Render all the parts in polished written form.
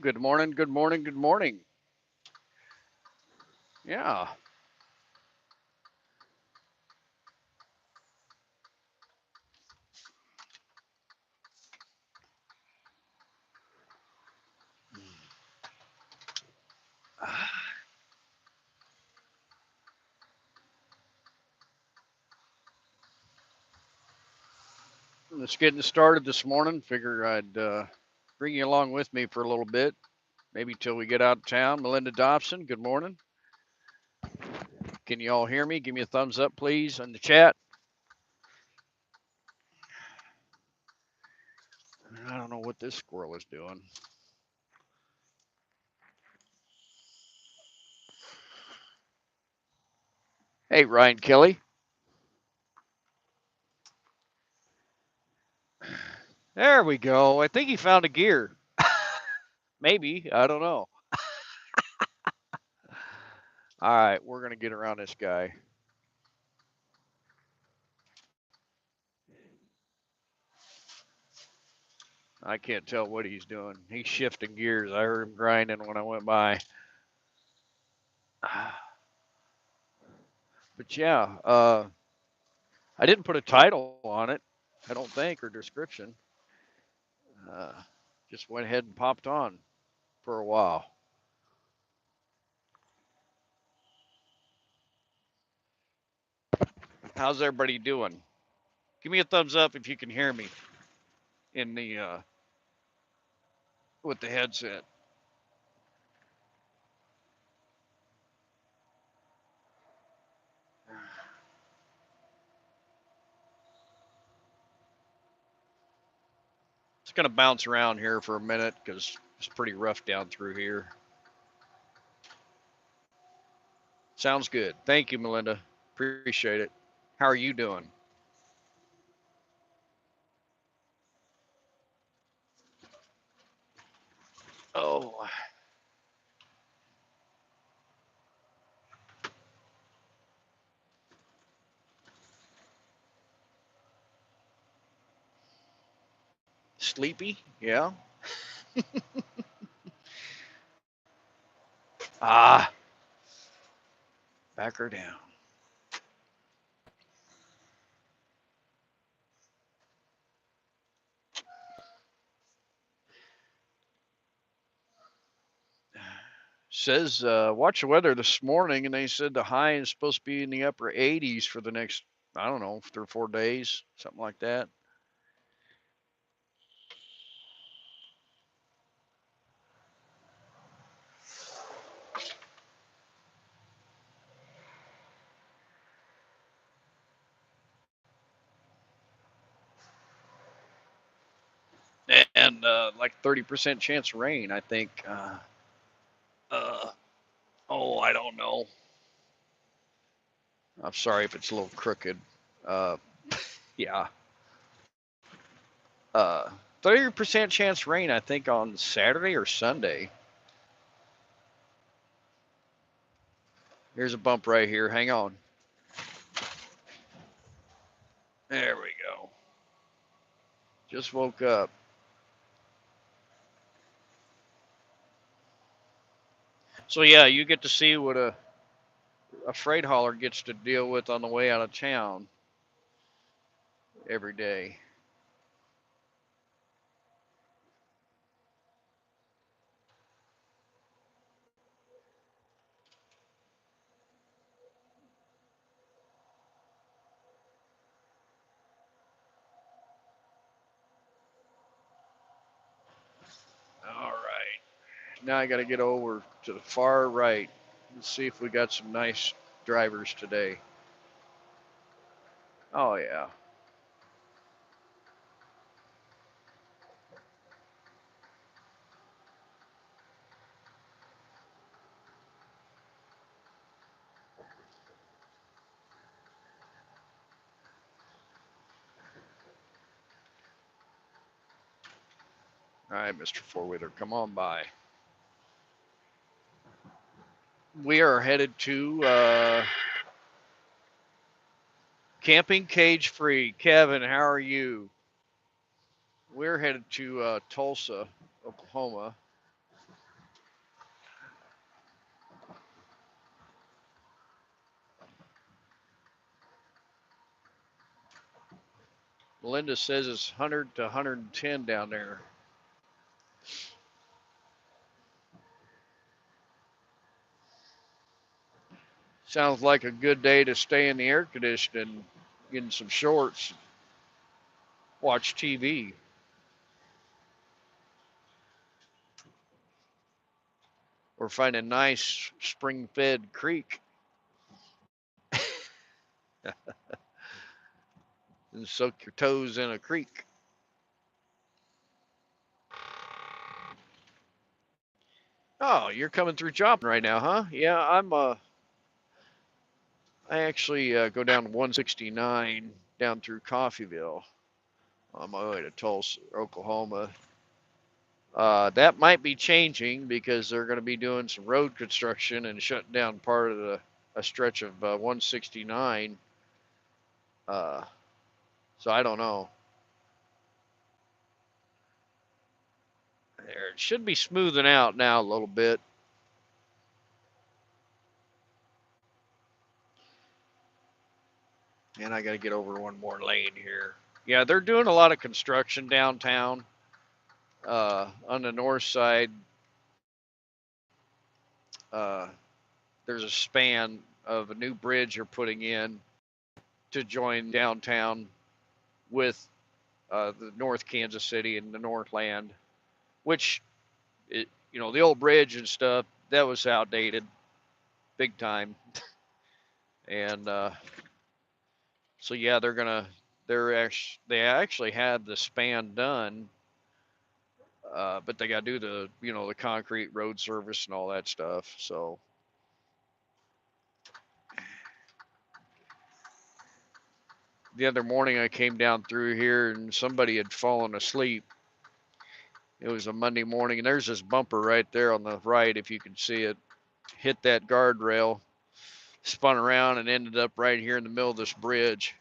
Good morning, good morning, good morning. Yeah. Just getting started this morning. Figure I'd bring you along with me for a little bit, maybe till we get out of town. Melinda Dobson, good morning. Can you all hear me? Give me a thumbs up, please, in the chat. I don't know what this squirrel is doing. Hey, Ryan Kelly. There we go. I think he found a gear. Maybe. I don't know. All right, we're going to get around this guy. I can't tell what he's doing. He's shifting gears. I heard him grinding when I went by. But yeah, I didn't put a title on it, I don't think, or description. Uh, just went ahead and popped on for a while. How's everybody doing? Give me a thumbs up if you can hear me in the with the headset. It's gonna bounce around here for a minute because it's pretty rough down through here. Sounds good. Thank you, Melinda. Appreciate it. How are you doing? Oh, sleepy? Yeah. Ah, back her down. Says watch the weather this morning, and they said the high is supposed to be in the upper 80s for the next, I don't know, 3 or 4 days, something like that. And like 30% chance of rain, I think. Uh, oh, I don't know. I'm sorry if it's a little crooked. Uh, yeah. 30% chance rain, I think, on Saturday or Sunday. Here's a bump right here. Hang on. There we go. Just woke up. So yeah, you get to see what a freight hauler gets to deal with on the way out of town every day. All right. Now I got to get over to the far right and see if we got some nice drivers today. Oh, yeah. All right, Mr. Four Wheeler, come on by. We are headed to Camping cage free. Kevin, how are you? We're headed to Tulsa, Oklahoma. Melinda says it's 100 to 110 down there. Sounds like a good day to stay in the air conditioning, get in some shorts, watch TV, or find a nice spring fed creek and soak your toes in a creek. Oh, you're coming through Joplin right now, huh? Yeah, I actually go down 169 down through Coffeyville on my way to Tulsa, Oklahoma. That might be changing because they're going to be doing some road construction and shutting down part of a stretch of 169. Uh, so I don't know. There, it should be smoothing out now a little bit. And I got to get over one more lane here. Yeah, they're doing a lot of construction downtown. On the north side, uh, there's a span of a new bridge you're putting in to join downtown with the North Kansas City and the Northland, which, the old bridge and stuff, that was outdated big time. And so, yeah, they actually had the span done, but they got to do the concrete road service and all that stuff. So, the other morning I came down through here and somebody had fallen asleep. It was a Monday morning, and there's this bumper right there on the right, if you can see it. Hit that guardrail, spun around, and ended up right here in the middle of this bridge.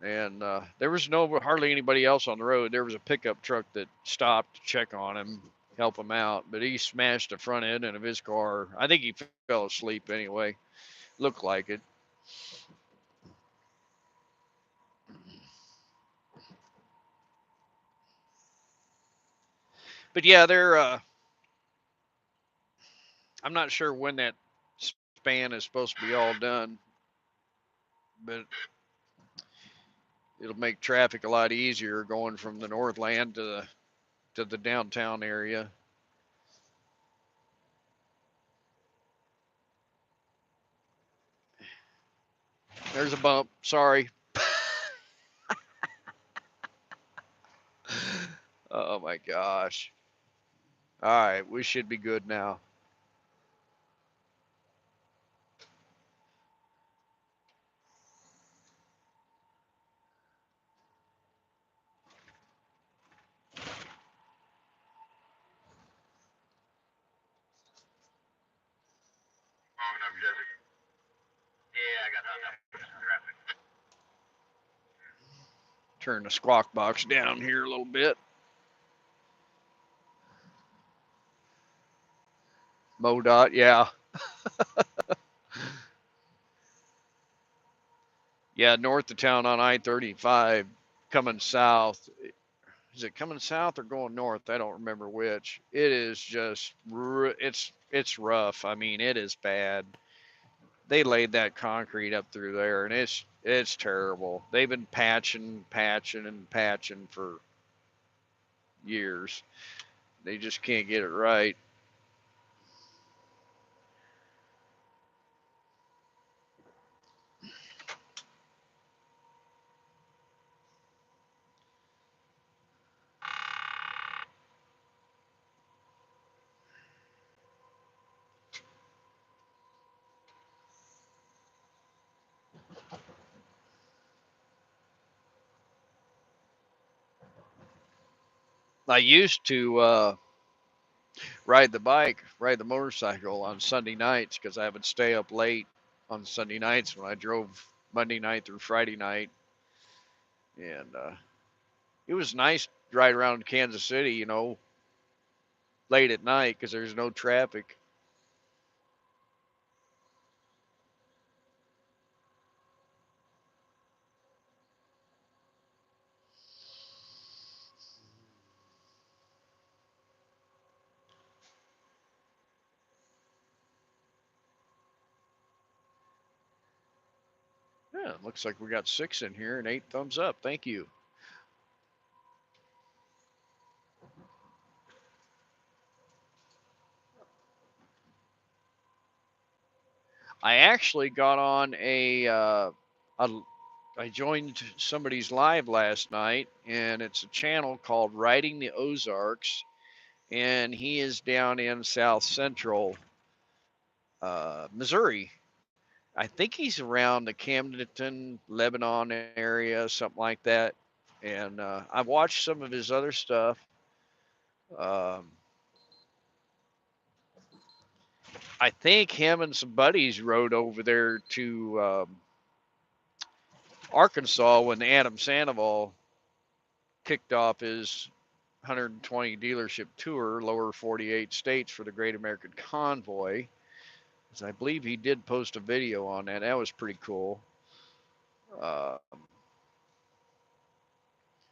And there was hardly anybody else on the road. There was a pickup truck that stopped to check on him, help him out, but he smashed the front end of his car. I think he fell asleep anyway. Looked like it. But yeah, I'm not sure when that span is supposed to be all done, but it'll make traffic a lot easier going from the Northland to the downtown area. There's a bump. Sorry. Oh my gosh. All right, we should be good now. Turn the squawk box down here a little bit. MoDOT, yeah. Yeah, north of town on I-35, coming south. Is it coming south or going north? I don't remember which. It is just it's rough. I mean, it is bad. They laid that concrete up through there, and it's terrible. They've been patching and patching for years. They just can't get it right. I used to ride the motorcycle on Sunday nights because I would stay up late on Sunday nights when I drove Monday night through Friday night, and it was nice to ride around Kansas City, late at night because there's no traffic. Yeah, it looks like we got 6 in here and 8 thumbs up. Thank you. I actually got on a I joined somebody's live last night, and it's a channel called Riding the Ozarks, and he is down in South Central Missouri. I think he's around the Camdenton, Lebanon area, something like that. And I've watched some of his other stuff. Um, I think him and some buddies rode over there to Arkansas when Adam Sandoval kicked off his 120 dealership tour, lower 48 states for the Great American Convoy. As I believe he did post a video on that. That was pretty cool. Uh,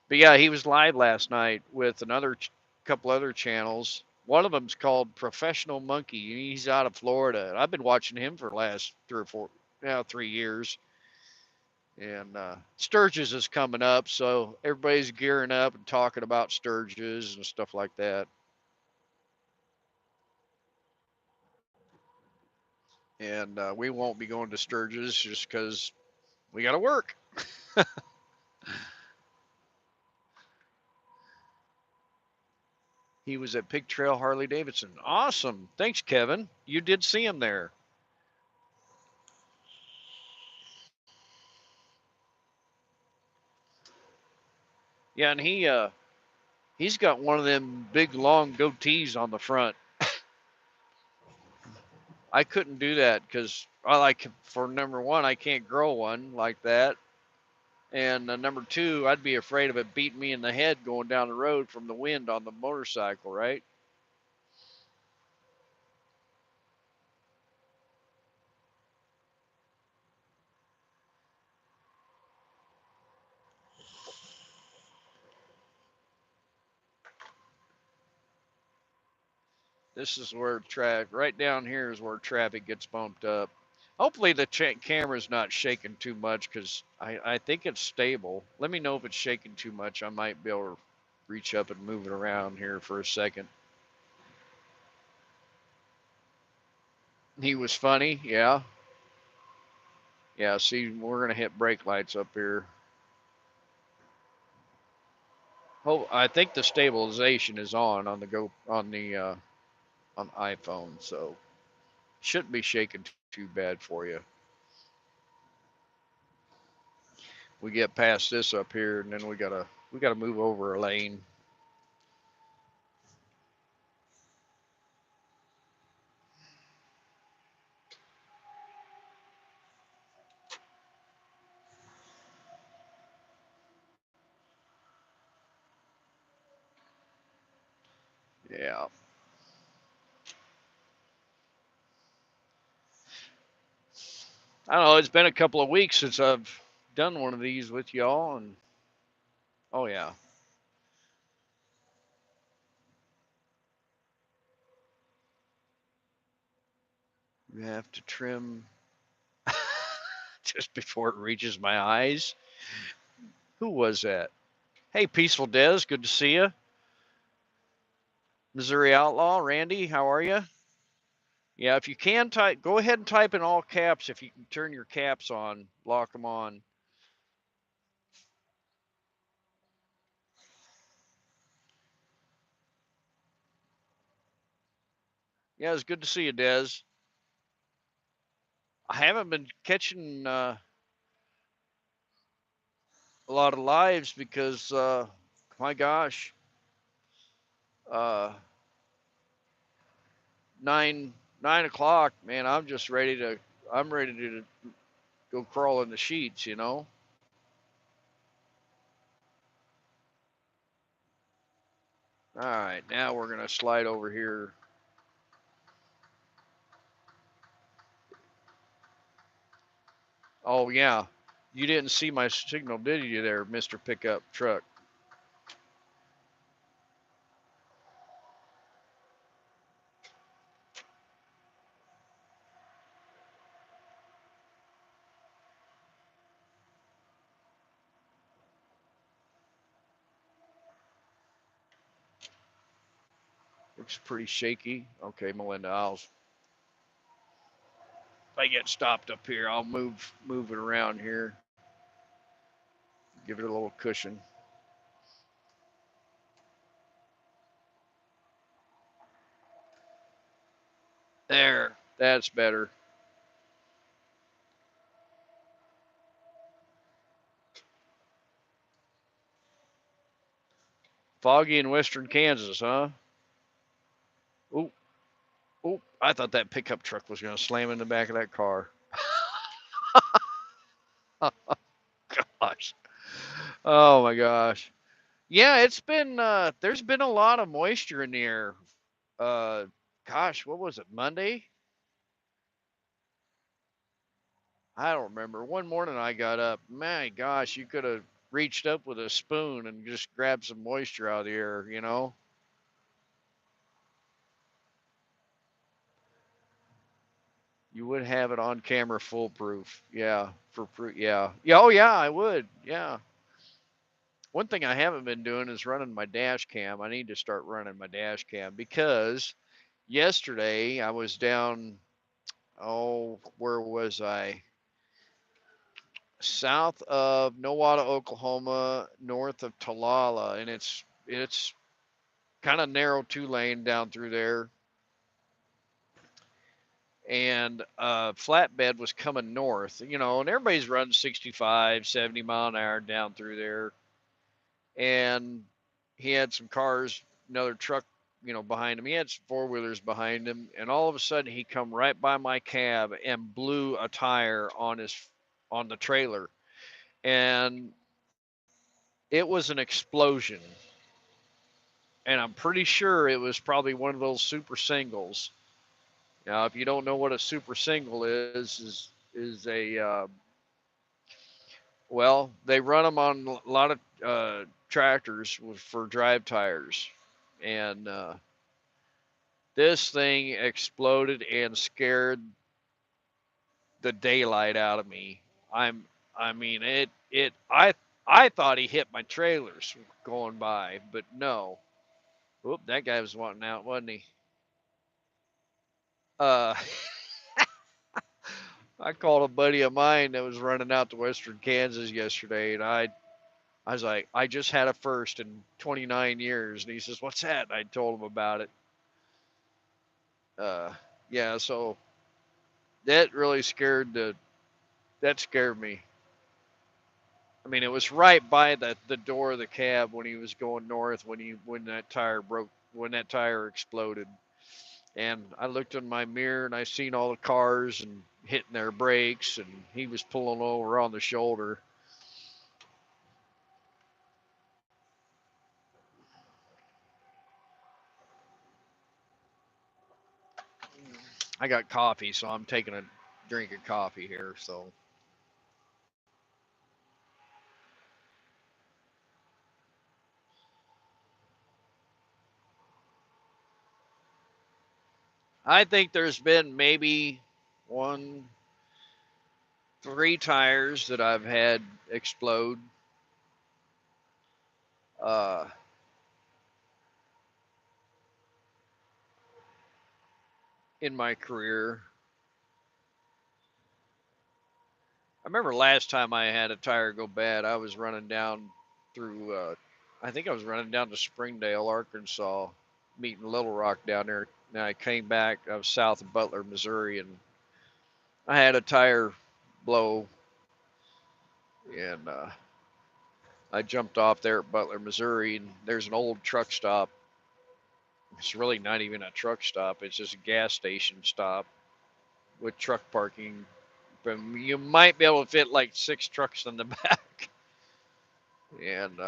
but yeah, he was live last night with another couple other channels. One of them's called Professional Monkey, and he's out of Florida. And I've been watching him for the last 3 years. And Sturgis is coming up, so everybody's gearing up and talking about Sturgis and stuff like that. And we won't be going to Sturgis just because we got to work. He was at Pig Trail Harley Davidson. Awesome. Thanks, Kevin. You did see him there. Yeah, and he's got one of them big long goatees on the front. I couldn't do that because I like for number one, I can't grow one like that. And number two, I'd be afraid of it beating me in the head going down the road from the wind on the motorcycle, right? This is where traffic, right down here is where traffic gets bumped up. Hopefully the camera's not shaking too much because I think it's stable. Let me know if it's shaking too much. I might be able to reach up and move it around here for a second. He was funny, yeah. Yeah, see, we're gonna hit brake lights up here. Oh, I think the stabilization is on the go on iPhone, so shouldn't be shaking too bad for you. We get past this up here, and then we gotta move over a lane. Yeah, I don't know. It's been a couple of weeks since I've done one of these with y'all, and oh yeah, you have to trim just before it reaches my eyes. Who was that? Hey, Peaceful Des, good to see you. Missouri Outlaw, Randy, how are you? Yeah, if you can type, go ahead and type in all caps. If you can turn your caps on, lock them on. Yeah, it's good to see you, Des. I haven't been catching a lot of lives because, my gosh, uh, 9 9 o'clock, man. I'm just ready to. I'm ready to go crawl in the sheets, you know. All right, now we're gonna slide over here. Oh yeah, you didn't see my signal, did you, there, Mr. Pickup Truck? Looks pretty shaky. Okay, Melinda, if I get stopped up here, I'll move it around here. Give it a little cushion. There, that's better. Foggy in western Kansas, huh? Oop, oop. I thought that pickup truck was going to slam in the back of that car. Gosh. Oh my gosh. Yeah, it's been there's been a lot of moisture in the air. Uh Gosh, what was it? Monday? I don't remember. One morning I got up. My gosh, you could have reached up with a spoon and just grabbed some moisture out of the air, you know? You would have it on camera foolproof. Yeah, for proof. Yeah. Yeah, oh yeah, I would. Yeah. One thing I haven't been doing is running my dash cam. I need to start running my dash cam because yesterday I was down, oh, where was I? South of Nowata, Oklahoma, north of Talala, and it's kind of narrow 2 lane down through there. And flatbed was coming north, you know, and everybody's running 65, 70 mile an hour down through there. And he had some cars, another truck, you know, behind him. He had some four-wheelers behind him, and all of a sudden he come right by my cab and blew a tire on the trailer, and it was an explosion. And I'm pretty sure it was probably one of those super singles. Now, if you don't know what a super single is a well, they run them on a lot of tractors for drive tires, and this thing exploded and scared the daylight out of me. I'm, I mean, I thought he hit my trailers going by, but no. Whoop, that guy was wanting out, wasn't he? Uh, I called a buddy of mine that was running out to Western Kansas yesterday, and I was like, I just had a first in 29 years, and he says, "What's that?" And I told him about it. Uh, yeah, so that really that scared me. I mean, it was right by the door of the cab when he was going north when that tire broke when that tire exploded. And I looked in my mirror and I seen all the cars and hitting their brakes, and he was pulling over on the shoulder. I got coffee, so I'm taking a drink of coffee here. So I think there's been maybe one, 3 tires that I've had explode. Uh, in my career. I remember last time I had a tire go bad, I was running down through, I think I was running down to Springdale, Arkansas, meeting Little Rock down there. And I came back, I was south of Butler, Missouri, and I had a tire blow, and I jumped off there at Butler, Missouri, and there's an old truck stop. It's really not even a truck stop, it's just a gas station stop with truck parking You might be able to fit like 6 trucks in the back. And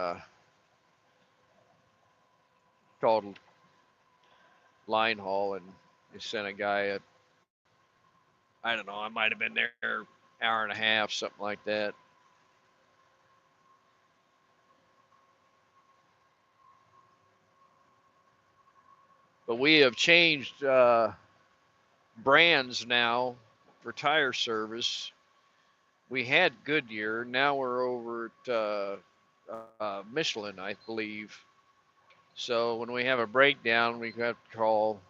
called line haul, and they sent a guy at, I don't know, I might have been there hour and a half, something like that. But we have changed brands now for tire service. We had Goodyear. Now we're over at Michelin, I believe. So when we have a breakdown, we have to call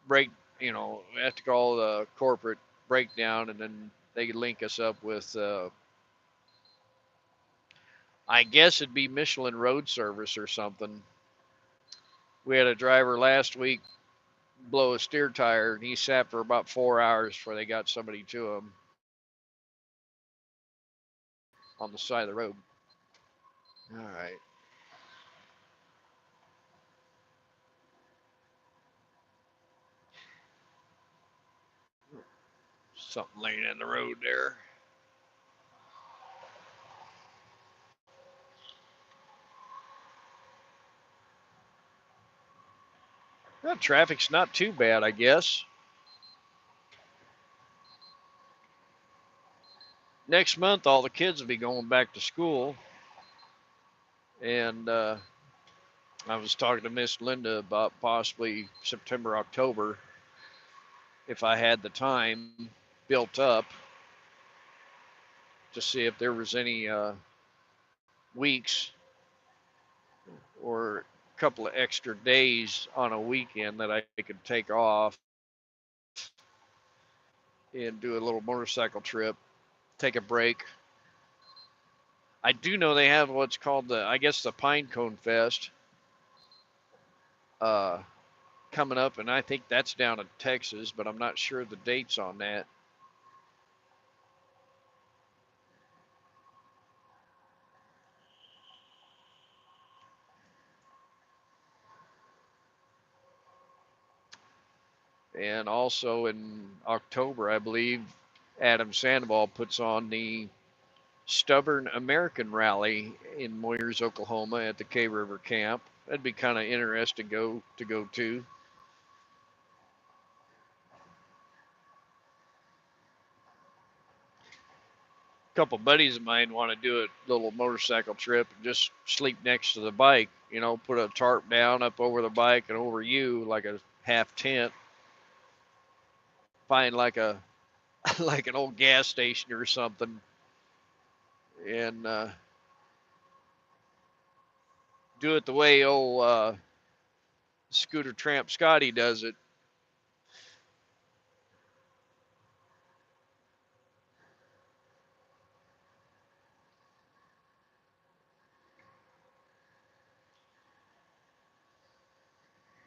break. We have to call the corporate breakdown, and then they link us up with. I guess it'd be Michelin Road Service or something. We had a driver last week blow a steer tire, and he sat for about 4 hours before they got somebody to him on the side of the road. All right. Something laying in the road there. Well, traffic's not too bad, I guess. Next month, all the kids will be going back to school. And I was talking to Miss Linda about possibly September, October, if I had the time built up, to see if there was any weeks or a couple of extra days on a weekend that I could take off and do a little motorcycle trip, take a break. I do know they have what's called I guess the Pine Cone Fest uh, coming up, and I think that's down in Texas, but I'm not sure the dates on that. And also in October, I believe Adam Sandoval puts on the Stubborn American Rally in Moyers, Oklahoma, at the K River Camp. That'd be kind of interesting to go to. A couple buddies of mine want to do a little motorcycle trip and just sleep next to the bike. Put a tarp down up over the bike and over you like a half tent. Find like a like an old gas station or something, and do it the way old Scooter Tramp Scotty does it.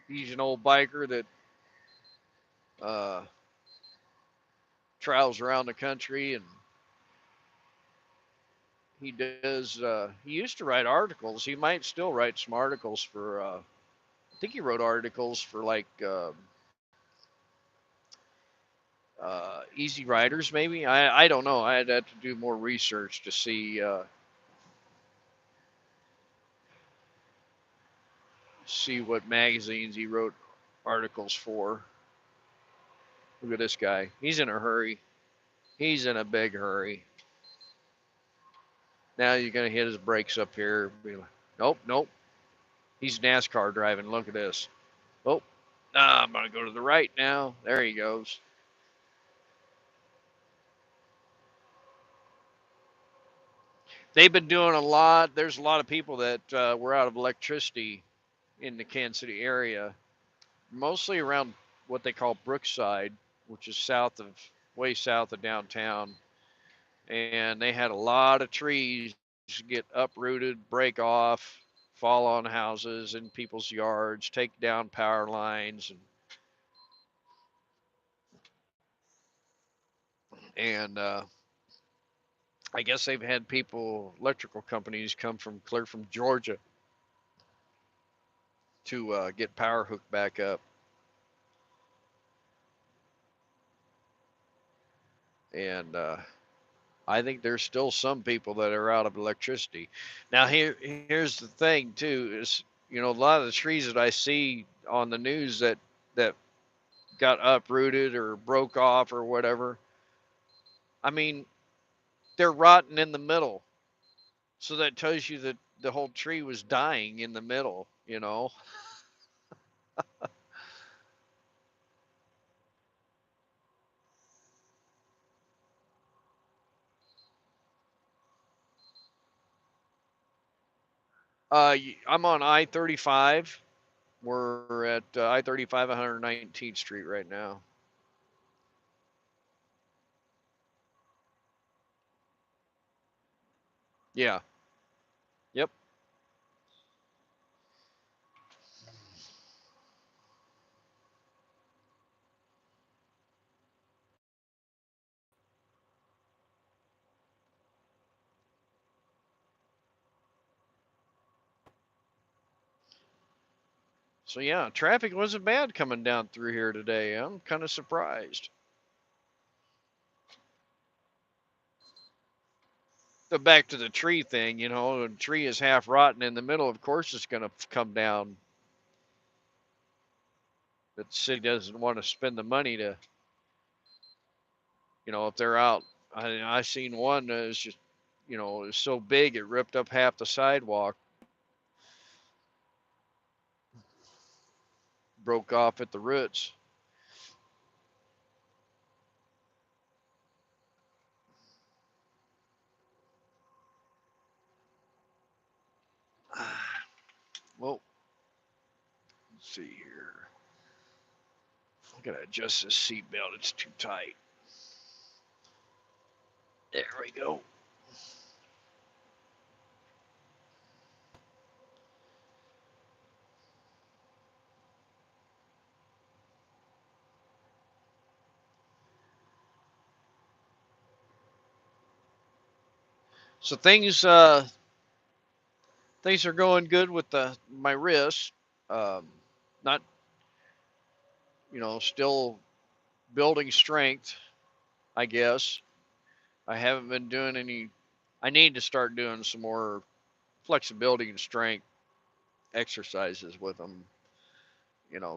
He's an old biker that uh, travels around the country, and he does. He used to write articles. He might still write some articles for. I think he wrote articles for like Easy Riders, maybe. I don't know. I'd have to do more research to see what magazines he wrote articles for. Look at this guy. He's in a hurry. He's in a big hurry. Now you're gonna hit his brakes up here. Nope, nope. He's NASCAR driving. Look at this. Oh, nah, I'm gonna go to the right now. There he goes. They've been doing a lot. There's a lot of people that were out of electricity in the Kansas City area, mostly around what they call Brookside, which is way south of downtown. And they had a lot of trees get uprooted, break off, fall on houses in people's yards, take down power lines, and I guess they've had electrical companies come from clear from Georgia to get power hooked back up. and I think there's still some people that are out of electricity. Now here's the thing too is a lot of the trees that I see on the news that got uprooted or broke off or whatever. I mean, they're rotten in the middle. So that tells you that the whole tree was dying in the middle. I'm on I-35. We're at I-35 119th Street right now. Yeah. Yep. So yeah, traffic wasn't bad coming down through here today. I'm kind of surprised. But back to the tree thing, a tree is half rotten in the middle. Of course, it's going to come down. But the city doesn't want to spend the money to, if they're out. I seen one that was just, it was so big it ripped up half the sidewalk, broke off at the roots. Well, let's see here. I gotta adjust this seatbelt. It's too tight. There we go. So things are going good with my wrist. Um, Not still building strength, I guess. I haven't been doing any. I need to start doing some more flexibility and strength exercises with them.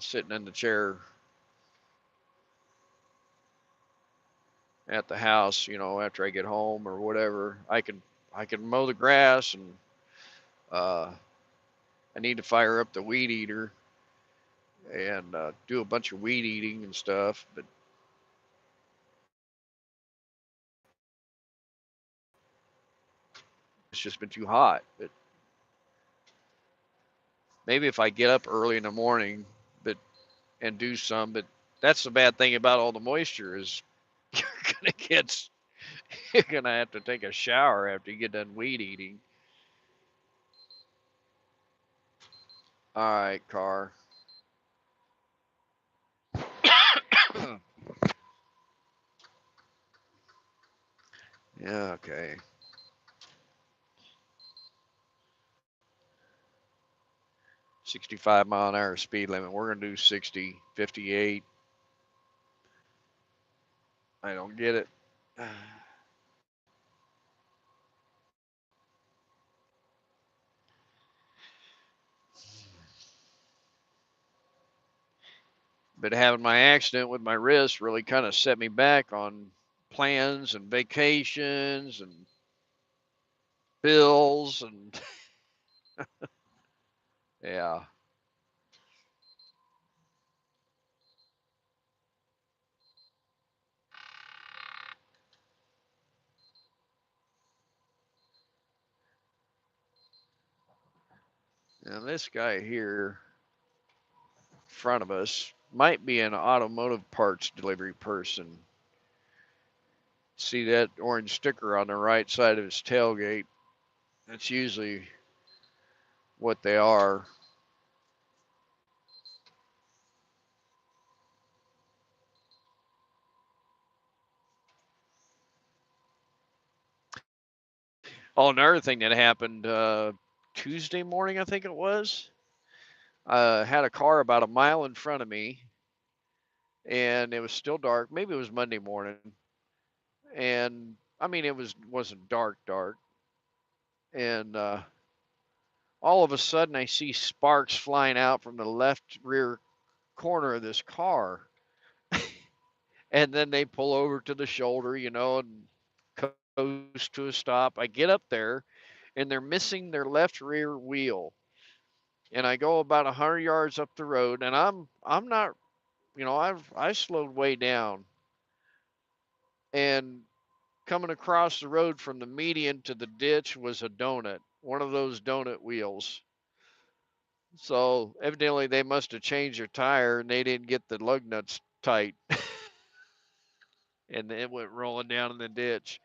Sitting in the chair at the house. After I get home or whatever, I can mow the grass, and uh, I need to fire up the weed eater and do a bunch of weed eating and stuff. But it's just been too hot. But maybe if I get up early in the morning, but and do some. But that's the bad thing about all the moisture is you're gonna get you're gonna have to take a shower after you get done weed eating. All right, car. Yeah, okay. 65-mile-an-hour speed limit. We're gonna do 60, 58. I don't get it. But having my accident with my wrist really kind of set me back on plans and vacations and bills and yeah. And this guy here in front of us might be an automotive parts delivery person. See that orange sticker on the right side of his tailgate? That's usually what they are. Oh, another thing that happened Tuesday morning, I think it was. Had a car about a mile in front of me, and it was still dark. Maybe it was Monday morning, and I mean wasn't dark dark, and all of a sudden I see sparks flying out from the left rear corner of this car, and then they pull over to the shoulder, and coast to a stop. I get up there, and they're missing their left rear wheel, and I go about 100 yards up the road, and I'm not, I slowed way down, and coming across the road from the median to the ditch was a donut, one of those donut wheels. So evidently they must have changed their tire and they didn't get the lug nuts tight, and it went rolling down in the ditch.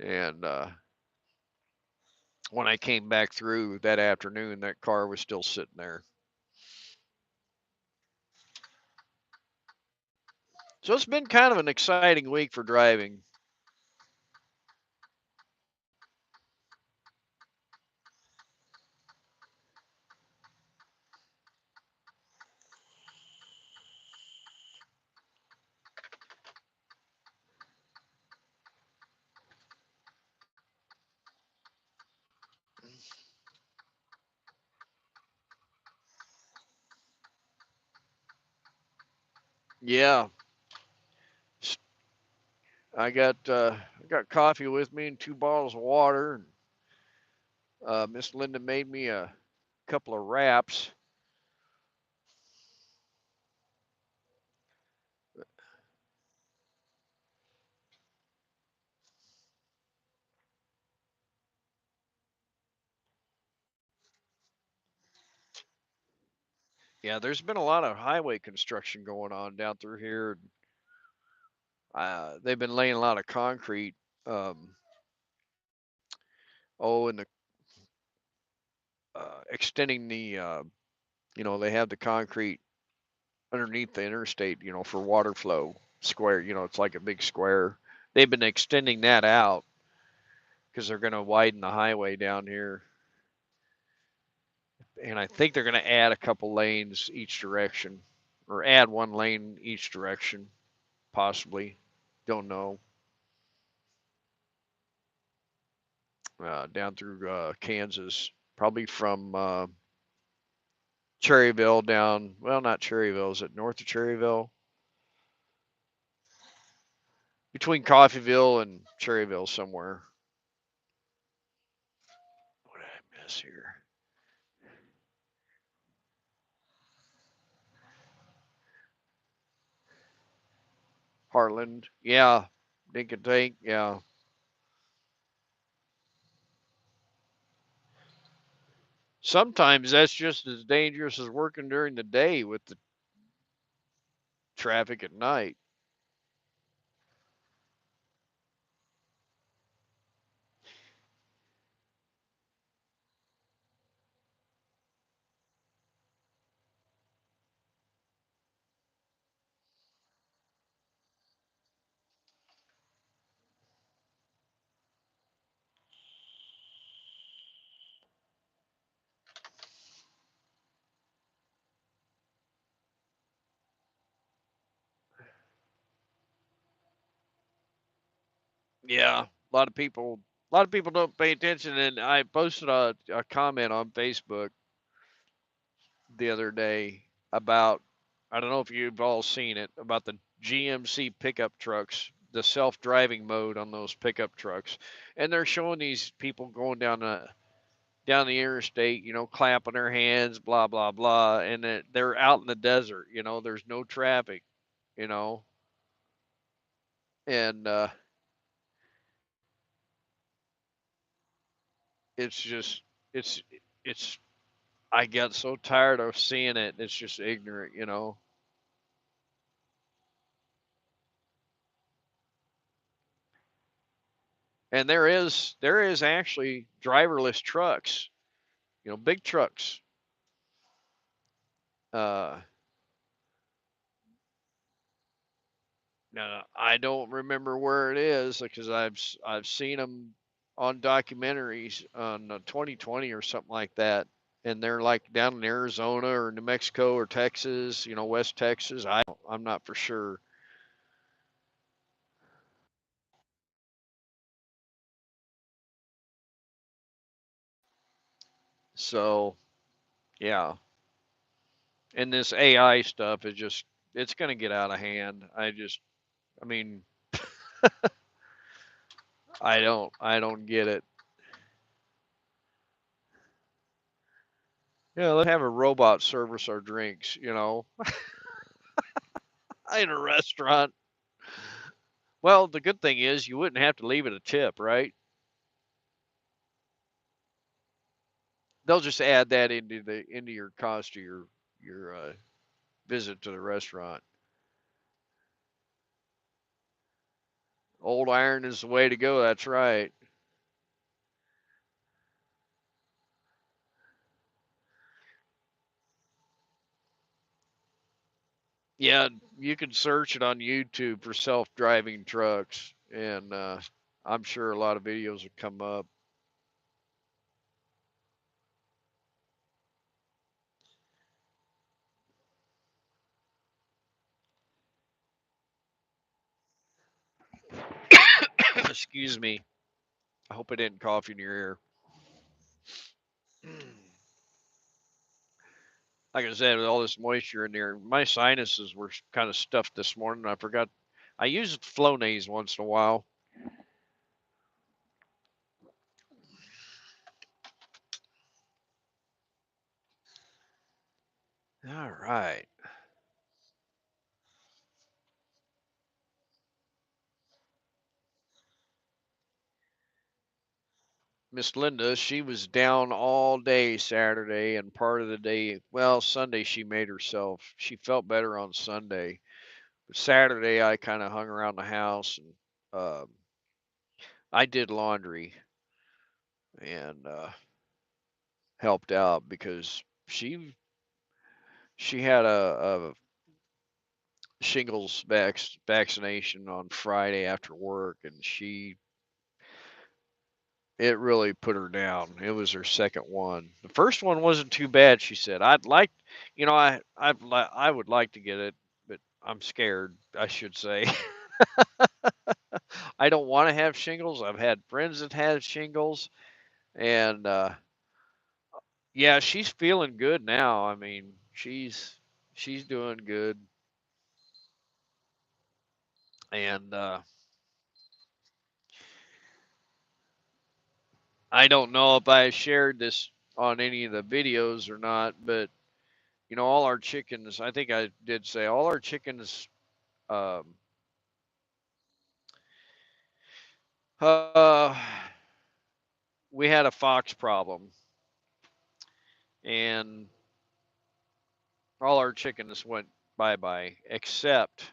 And when I came back through that afternoon, that car was still sitting there. So it's been kind of an exciting week for driving. Yeah, I got coffee with me and 2 bottles of water. And Miss Linda made me a couple of wraps. Yeah, there's been a lot of highway construction going on down through here. They've been laying a lot of concrete. Um, and extending they have the concrete underneath the interstate, for water flow square. It's like a big square. They've been extending that out because they're going to widen the highway down here. And I think they're going to add a couple lanes each direction, or add 1 lane each direction, possibly. Don't know. Down through Kansas, probably from Cherryville down. Well, not Cherryville. Is it north of Cherryville? Between Coffeeville and Cherryville somewhere. What did I miss here? Heartland. Yeah. Dink and Tank. Yeah. Sometimes that's just as dangerous as working during the day with the traffic at night. Yeah. A lot of people don't pay attention, and I posted a comment on Facebook the other day about, I don't know if you've all seen it, about the GMC pickup trucks, the self-driving mode on those pickup trucks. And they're showing these people going down the interstate, clapping their hands, blah blah blah, and they're out in the desert, there's no traffic, you know. And it's just it's it's I get so tired of seeing it. It's just ignorant. And there is actually driverless trucks, big trucks. Uh, Now I don't remember where it is because I've seen them on documentaries on 2020 or something like that, and they're like down in Arizona or New Mexico or Texas, West Texas. I'm not for sure. So yeah, and this AI stuff is just it's going to get out of hand. I mean, I don't get it. Yeah, let's have a robot service our drinks, in a restaurant. Well, the good thing is you wouldn't have to leave it a tip, right? They'll just add that into your cost of your visit to the restaurant. Old iron is the way to go. That's right. Yeah, you can search it on YouTube for self-driving trucks, and I'm sure a lot of videos will come up. Excuse me. I hope I didn't cough in your ear. Like I said, with all this moisture in there, my sinuses were kind of stuffed this morning. I forgot. I use Flonase once in a while. All right. Miss Linda, she was down all day Saturday and part of the day. Well, Sunday she made herself. She felt better on Sunday. But Saturday I kind of hung around the house and I did laundry and helped out because she had a shingles vaccination on Friday after work, and it really put her down. It was her second one. The first one wasn't too bad, she said. I'd like, I would like to get it, but I'm scared, I should say. I don't want to have shingles. I've had friends that had shingles, and yeah, she's feeling good now. I mean, she's doing good, and I don't know if I shared this on any of the videos or not, but all our chickens. I think I did say all our chickens. Um, uh, we had a fox problem, and all our chickens went bye bye. Except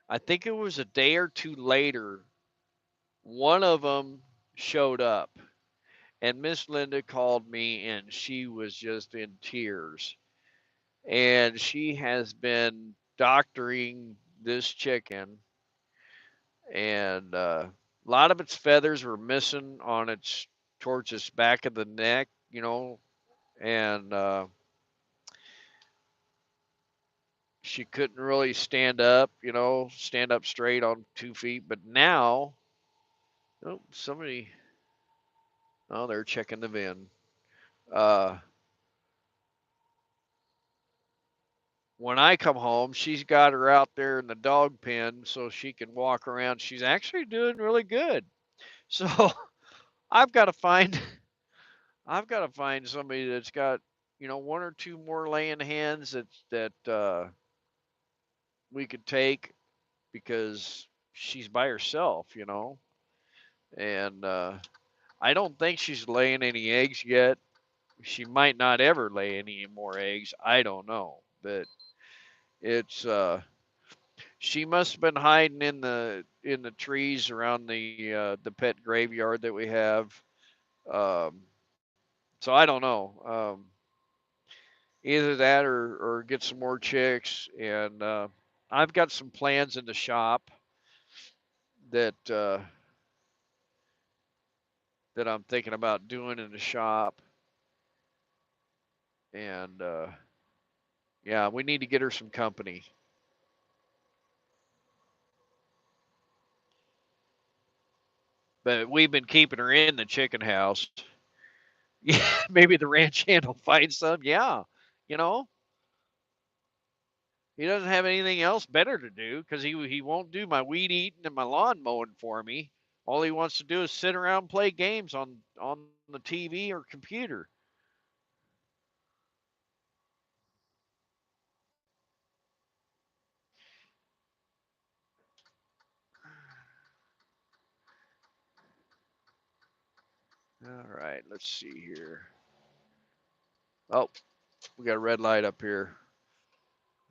I think it was a day or two later, one of them showed up, and Miss Linda called me, and she was just in tears. And she has been doctoring this chicken, and a lot of its feathers were missing on its towards its back of the neck, and she couldn't really stand up straight on 2 feet. But now, oh, they're checking the VIN. Uh, when I come home, she's got her out there in the dog pen so she can walk around. She's actually doing really good. So I've got to find I've got to find somebody that's got, one or two more laying hens that we could take because she's by herself. And I don't think she's laying any eggs yet. She might not ever lay any more eggs. I don't know, but it's she must have been hiding in the trees around the pet graveyard that we have. Um, so I don't know. Either that or get some more chicks, and I've got some plans in the shop that that I'm thinking about doing in the shop, and yeah, we need to get her some company. But we've been keeping her in the chicken house, Yeah, maybe the ranch hand will find some. Yeah, you know, he doesn't have anything else better to do because he won't do my weed eating and my lawn mowing for me. All he wants to do is sit around and play games on the TV or computer. All right, let's see here. Oh, we got a red light up here.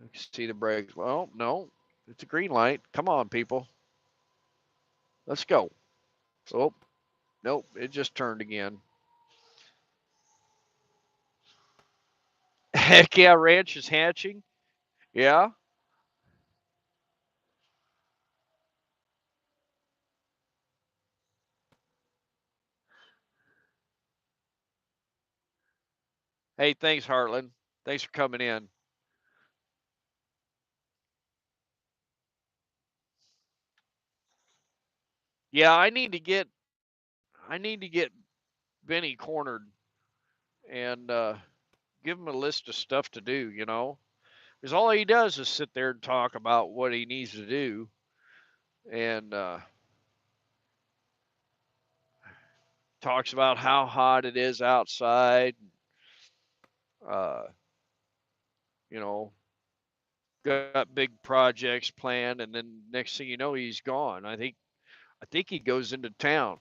I can see the brakes. Well, no, it's a green light. Come on, people. Let's go. Oh, nope, it just turned again. Heck yeah, ranch is hatching. Yeah. Hey, thanks, Heartland. Thanks for coming in. Yeah, I need to get Benny cornered and give him a list of stuff to do. Because all he does is sit there and talk about what he needs to do, and talks about how hot it is outside. Uh, you know, got big projects planned, and then next thing you know, he's gone. I think he goes into town.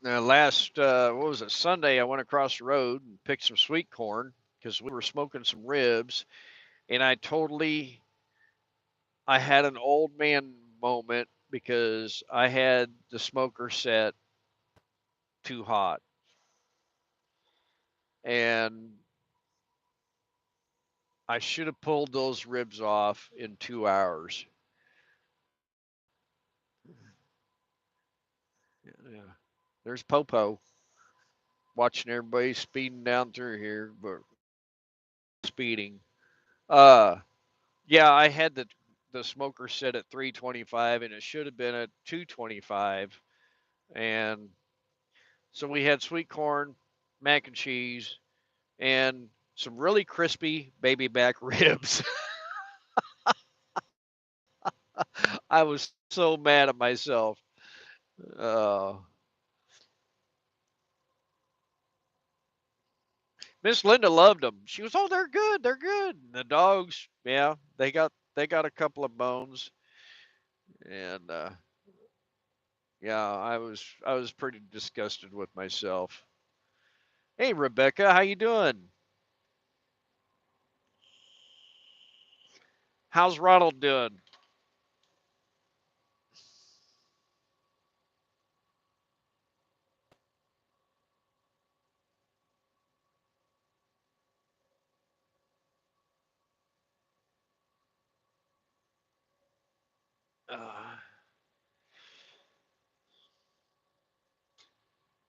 Now, last what was it, Sunday? I went across the road and picked some sweet corn because we were smoking some ribs, and I had an old man moment because I had the smoker set too hot, and I should have pulled those ribs off in 2 hours. Yeah. There's Popo watching everybody speeding down through here, but speeding. Uh, yeah, I had the smoker set at 325, and it should have been at 225. And so we had sweet corn, mac and cheese, and some really crispy baby back ribs. I was so mad at myself. Uh, Miss Linda loved them. She was, oh, they're good, they're good. And the dogs, yeah, they got a couple of bones, and yeah, I was pretty disgusted with myself. Hey, Rebecca, how you doing? How's Ronald doing? Uh,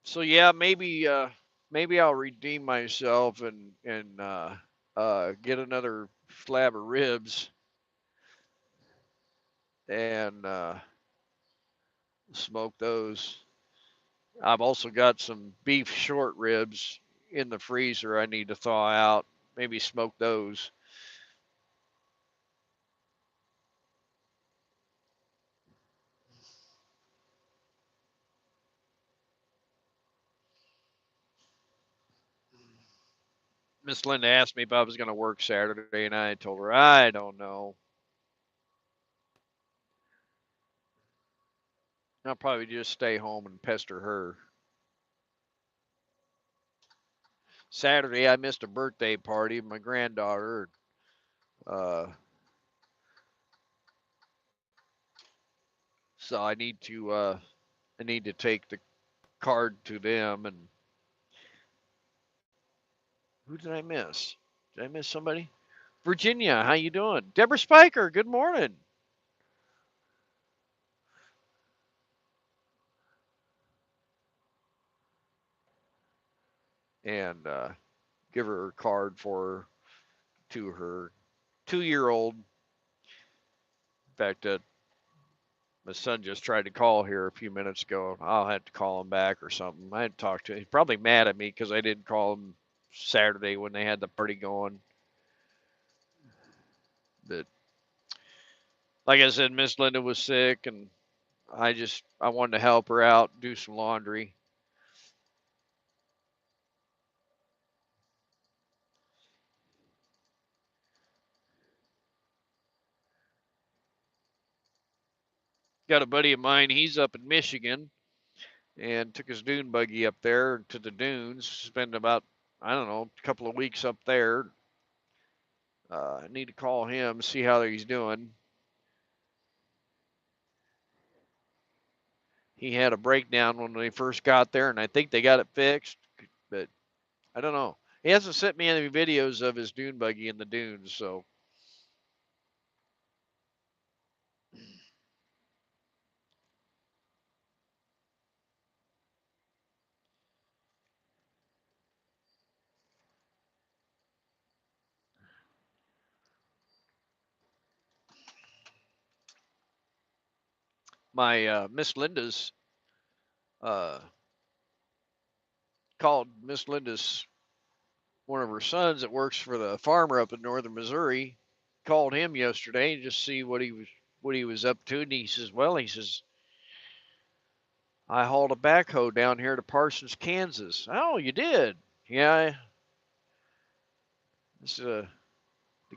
so yeah, maybe I'll redeem myself and get another slab of ribs and smoke those. I've also got some beef short ribs in the freezer I need to thaw out. Maybe smoke those. Miss Linda asked me if I was going to work Saturday, and I told her I don't know. I'll probably just stay home and pester her. Saturday, I missed a birthday party of my granddaughter. Uh, so I need to take the card to them. And who did I miss? Did I miss somebody? Virginia, how you doing? Deborah Spiker, good morning. And give her a card for her to her 2-year-old. In fact, my son just tried to call here a few minutes ago. I'll have to call him back or something. I had to talk to him. He's probably mad at me because I didn't call him Saturday when they had the party going. But like I said, Miss Linda was sick, and I wanted to help her out, do some laundry. Got a buddy of mine. He's up in Michigan, and took his dune buggy up there to the dunes. Spend about, I don't know, a couple of weeks up there. I need to call him, see how he's doing. He had a breakdown when they first got there, and I think they got it fixed, but I don't know. He hasn't sent me any videos of his dune buggy in the dunes, so my Miss Linda's uh, called Miss Linda's one of her sons that works for the farmer up in northern Missouri. Called him yesterday and just see what he was up to, and he says, I hauled a backhoe down here to Parsons, Kansas. Oh, you did? Yeah. This the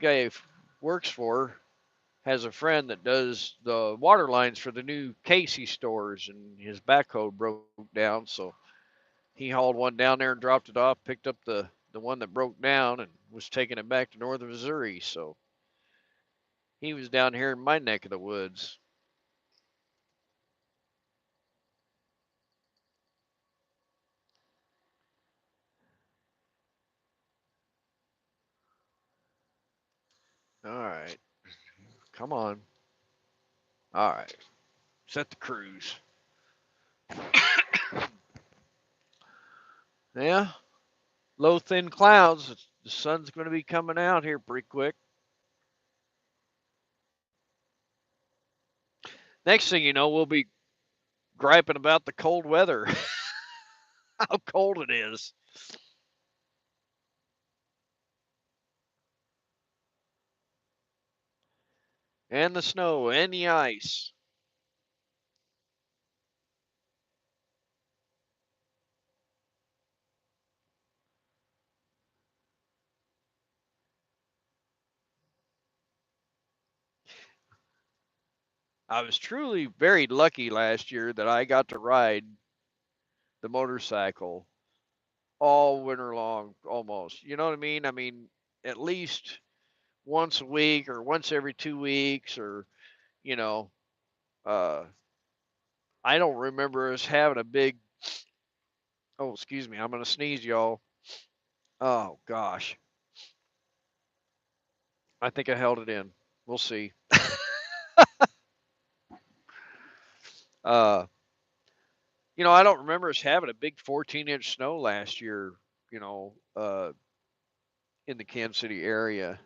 guy he works for has a friend that does the water lines for the new Casey stores, and his backhoe broke down, so he hauled one down there and dropped it off, picked up the one that broke down, and was taking it back to northern Missouri. So he was down here in my neck of the woods. All right, come on. All right, set the cruise. Yeah, low thin clouds. The sun's going to be coming out here pretty quick. Next thing you know, we'll be griping about the cold weather, how cold it is, and the snow and the ice. I was truly very lucky last year that I got to ride the motorcycle all winter long almost. You know what I mean? I mean, at least once a week or once every 2 weeks or, you know, uh, I don't remember us having a big, oh, excuse me, I'm going to sneeze, y'all. Oh, gosh. I think I held it in. We'll see. Uh, I don't remember us having a big 14-inch snow last year, you know, uh, in the Kansas City area.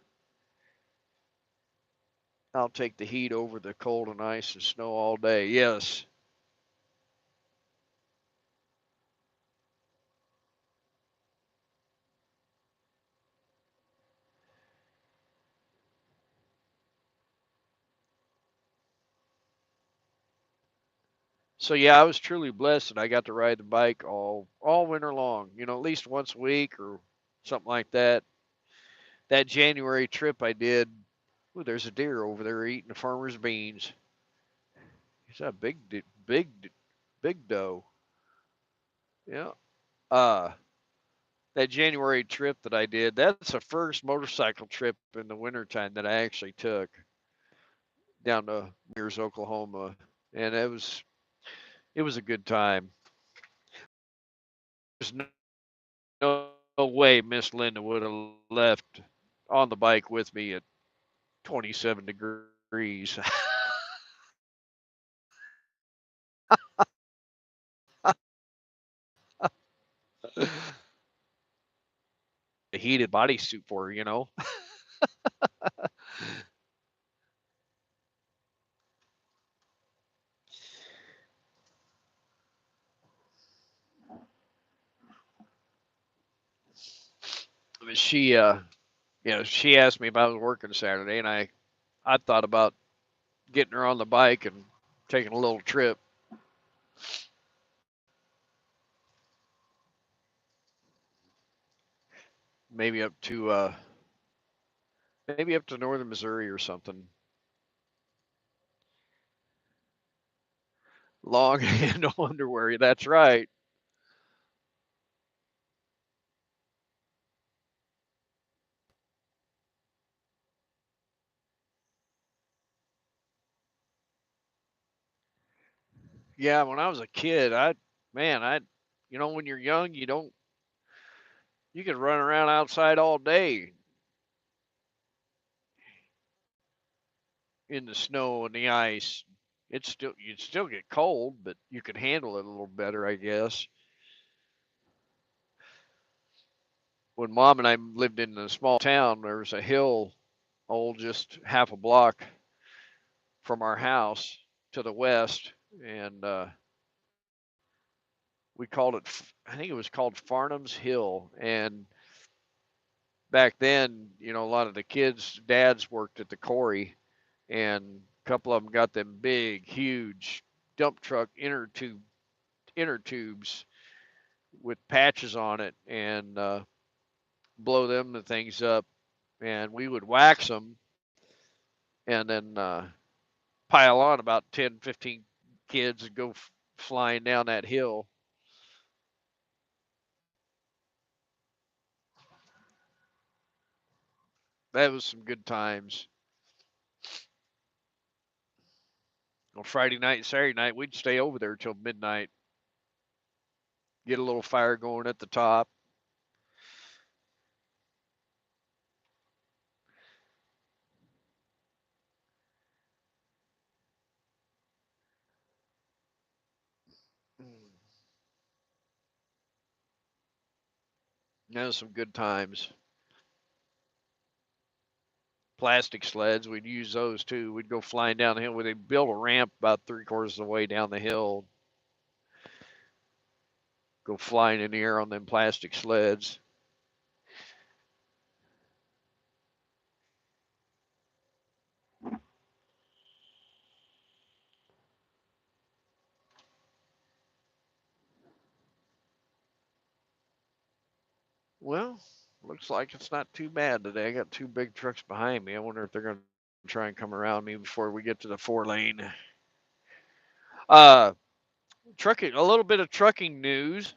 I'll take the heat over the cold and ice and snow all day. Yes. So yeah, I was truly blessed that I got to ride the bike all winter long. At least once a week or something like that. That January trip I did. Ooh, there's a deer over there eating the farmer's beans. He's a big doe. Yeah. Uh, that January trip that I did. That's the first motorcycle trip in the wintertime that I actually took down to Mears, Oklahoma, and it was a good time. There's no way Miss Linda would have left on the bike with me at 27 degrees. heated bodysuit for her, you know. But she asked me if I was working Saturday, and I thought about getting her on the bike and taking a little trip, maybe up to maybe up to northern Missouri or something. Long handle underwear. That's right. Yeah, when I was a kid, I when you're young, you can run around outside all day in the snow and the ice. You'd still get cold, but you could handle it a little better, I guess. When mom and I lived in a small town, there was a hill, just half a block from our house to the west, and we called it. I think it was called Farnham's Hill. And back then, a lot of the kids' dads worked at the quarry, and a couple of them got them big, huge dump truck inner tubes with patches on it, and blow them the things up, and we would wax them, and then pile on about 10, 15 kids and go flying down that hill. That was some good times. On Friday night and Saturday night, we'd stay over there till midnight, get a little fire going at the top. That was some good times. Plastic sleds, we'd use those too. We'd go flying down the hill where they built a ramp about 3/4 of the way down the hill, go flying in the air on them plastic sleds. Well, looks like it's not too bad today. I got two big trucks behind me. I wonder if they're going to try and come around me before we get to the 4 lane. Uh, trucking, a little bit of trucking news.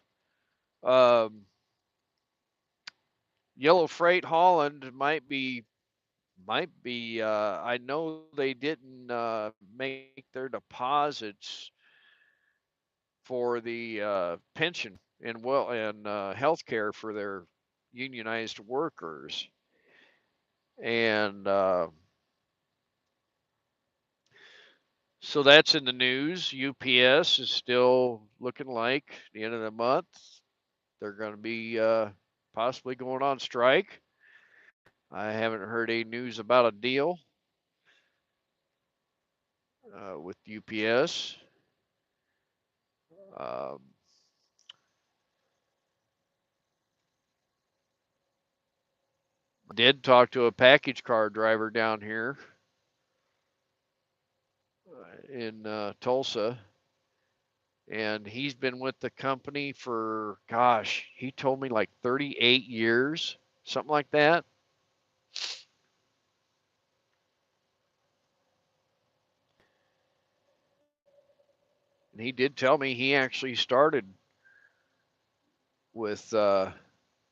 Um, Yellow Freight Holland might be. I know they didn't make their deposits for the pension and health care for their unionized workers, and so that's in the news. UPS is still looking like the end of the month they're going to be possibly going on strike. I haven't heard any news about a deal with UPS. Um, did talk to a package car driver down here in Tulsa, and he's been with the company for, gosh, he told me like 38 years, something like that. And he did tell me he actually started with uh,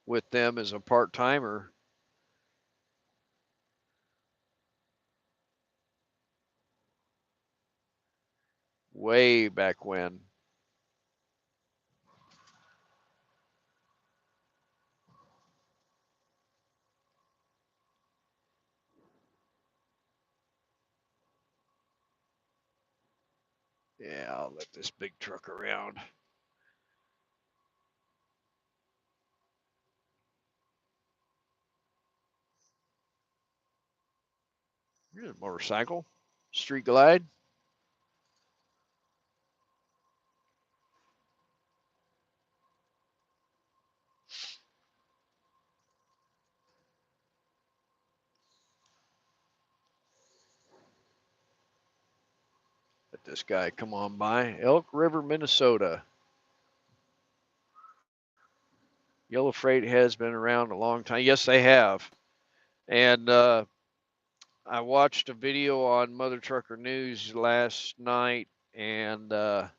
with them as a part timer way back when. Yeah, I'll let this big truck around. Here's a motorcycle. Street Glide. Let this guy come on by. Elk River, Minnesota. Yellow Freight has been around a long time. Yes, they have. And I watched a video on Mother Trucker News last night, and the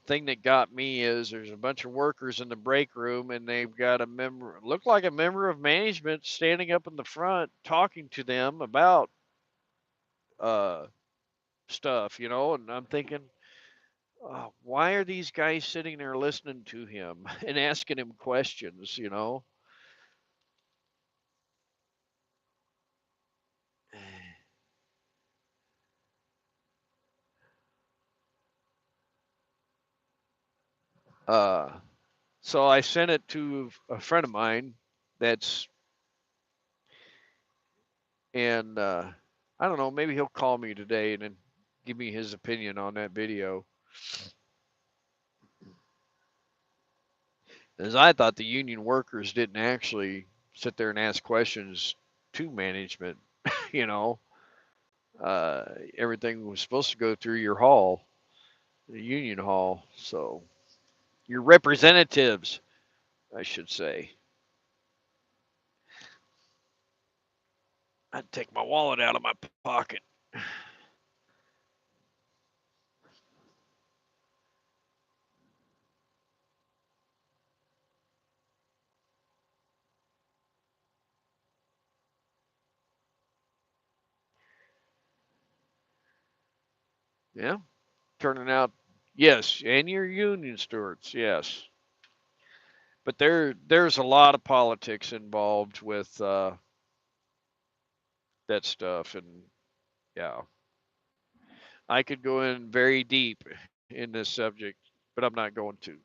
thing that got me is there's a bunch of workers in the break room, and they've got a member, look like a member of management, standing up in the front talking to them about uh, stuff, and I'm thinking, why are these guys sitting there listening to him and asking him questions? Uh, so I sent it to a friend of mine that's, and I don't know, maybe he'll call me today and then give me his opinion on that video. As I thought the union workers didn't actually sit there and ask questions to management. you know, uh, Everything was supposed to go through your hall, the union hall. So your representatives, I should say. I'd take my wallet out of my pocket. Yeah, turning out, yes, and your union stewards, yes. But there's a lot of politics involved with that stuff, and yeah, I could go in very deep in this subject, but I'm not going to.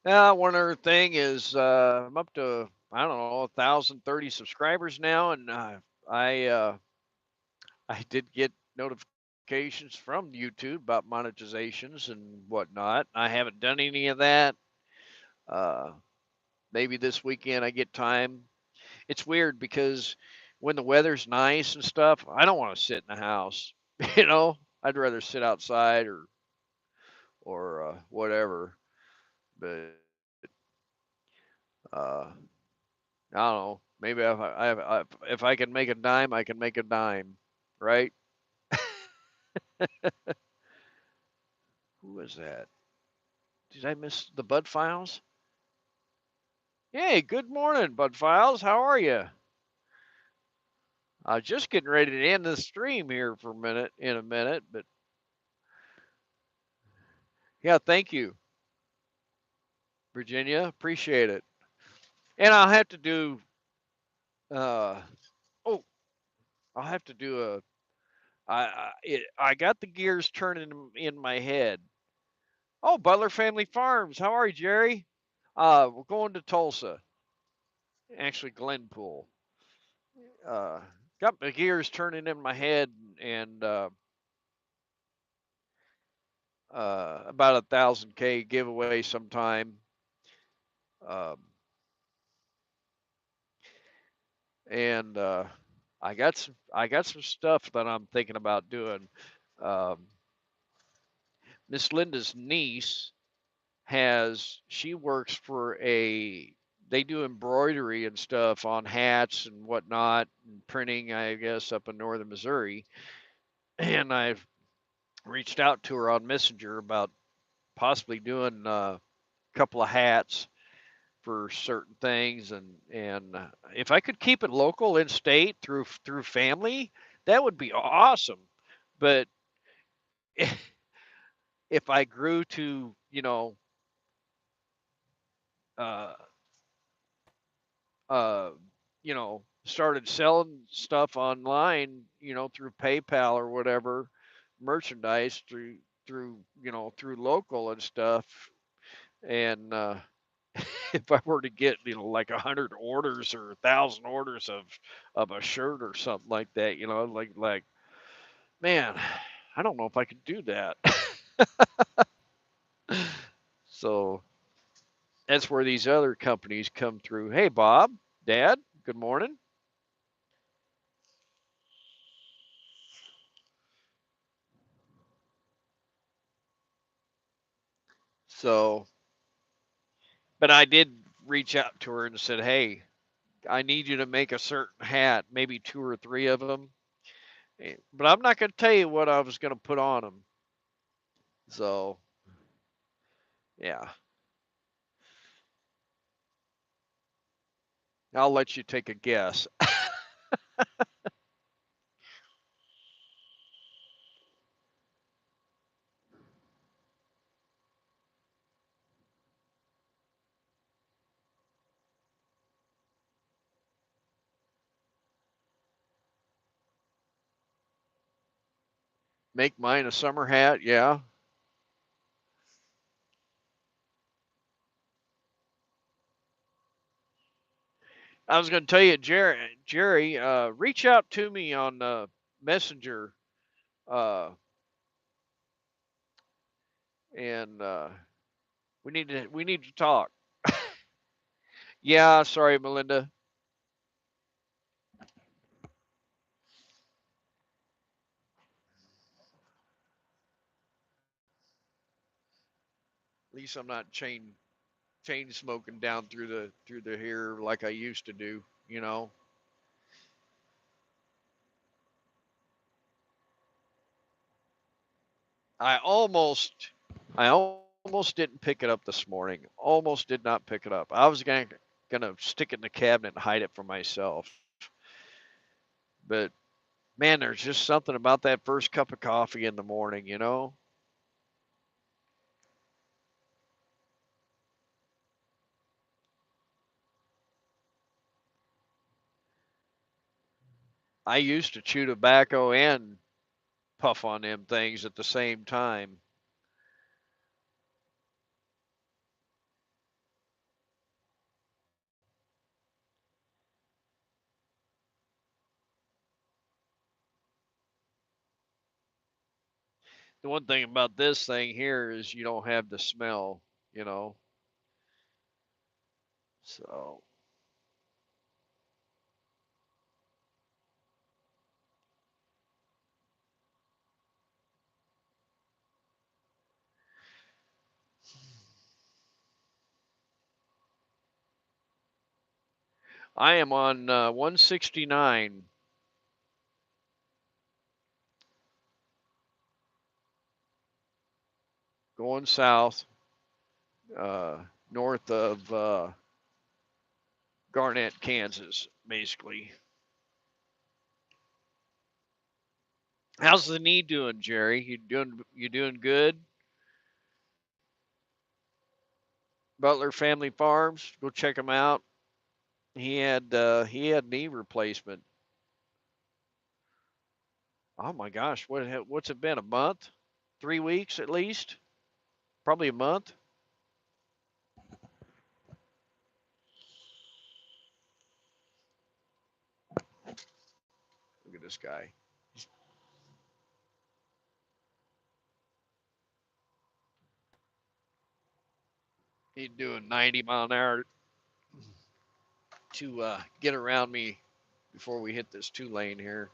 One other thing is I'm up to, I don't know, 1,030 subscribers now, and I uh, I did get notifications from YouTube about monetizations and whatnot. I haven't done any of that. Uh, Maybe this weekend I get time. It's weird because when the weather's nice and stuff, I don't want to sit in the house. I'd rather sit outside or whatever. But uh, I don't know. Maybe if I can make a dime, I can make a dime, right? Who was that? Did I miss the Bud Files? Hey, good morning, Bud Files. How are you? I was just getting ready to end the stream here for a minute, but yeah, thank you, Virginia. Appreciate it. And I'll have to do. Uh, oh, I'll have to do a. I got the gears turning in my head. Oh, Butler Family Farms. How are you, Jerry? We're going to Tulsa. Actually, Glenpool. Uh, got my gears turning in my head, and about 1,000K giveaway sometime. Um, and I got some stuff that I'm thinking about doing. Um, Miss Linda's niece she works for they do embroidery and stuff on hats and whatnot, and printing, I guess, up in northern Missouri. And I've reached out to her on Messenger about possibly doing a couple of hats for certain things, and if I could keep it local in state through family, that would be awesome. But if I grew to uh, uh, started selling stuff online, through PayPal or whatever, merchandise through local and stuff. And if I were to get like 100 orders or 1,000 orders of a shirt or something like that, like man, I don't know if I could do that. So that's where these other companies come through. Hey, Bob, Dad, good morning. So, but I did reach out to her and said, hey, I need you to make a certain hat, maybe two or three of them. But I'm not going to tell you what I was going to put on them. So, yeah, I'll let you take a guess. Make mine a summer hat. Yeah. I was going to tell you, Jerry, reach out to me on Messenger, uh, and we need to talk. Yeah, sorry, Melinda. At least I'm not chain smoking down through the hair like I used to do. I almost I almost didn't pick it up this morning. Almost did not pick it up. I was gonna stick it in the cabinet and hide it from myself. But man, there's just something about that first cup of coffee in the morning. I used to chew tobacco and puff on them things at the same time. The one thing about this thing here is you don't have the smell, you know. So I am on 169 going south, uh, north of Garnett, Kansas, basically. How's the knee doing, Jerry? You doing good? Butler Family Farms, go check him out. He had knee replacement. Oh my gosh, what's it been? A month? 3 weeks at least? Probably a month. Look at this guy. He's doing 90 mile an hour to get around me before we hit this 2 lane here.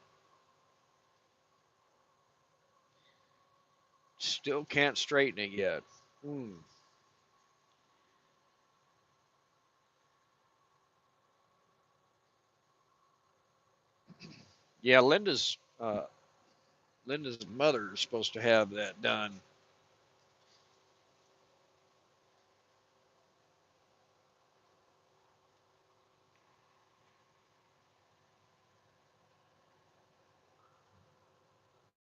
Still can't straighten it yet. Hmm. Yeah, Linda's mother is supposed to have that done.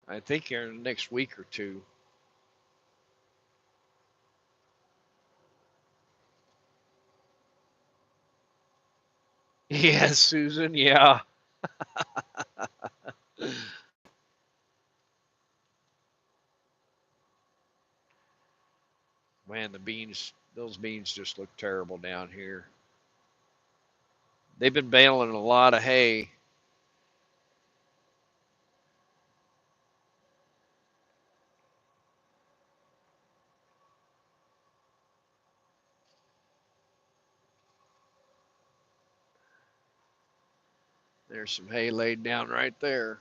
I think here in the next week or two. Yes, Susan. Yeah. Man, the beans, those beans just look terrible down here. They've been baling a lot of hay. There's some hay laid down right there.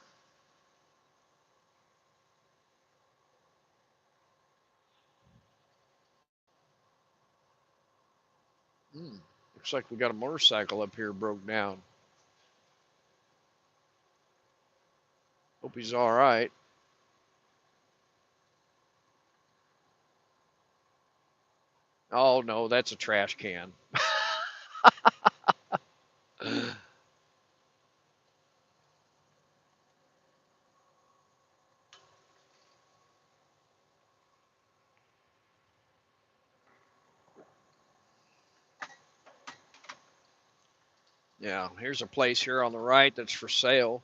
Hmm. Looks like we got a motorcycle up here broke down. Hope he's all right. Oh no, that's a trash can. Yeah, here's a place here on the right that's for sale.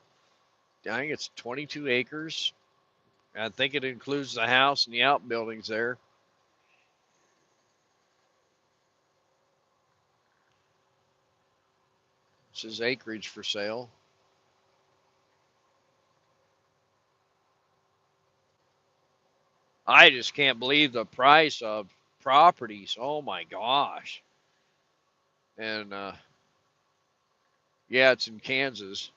I think it's 22 acres. I think it includes the house and the outbuildings there. This is acreage for sale. I just can't believe the price of properties. Oh my gosh. And yeah, it's in Kansas.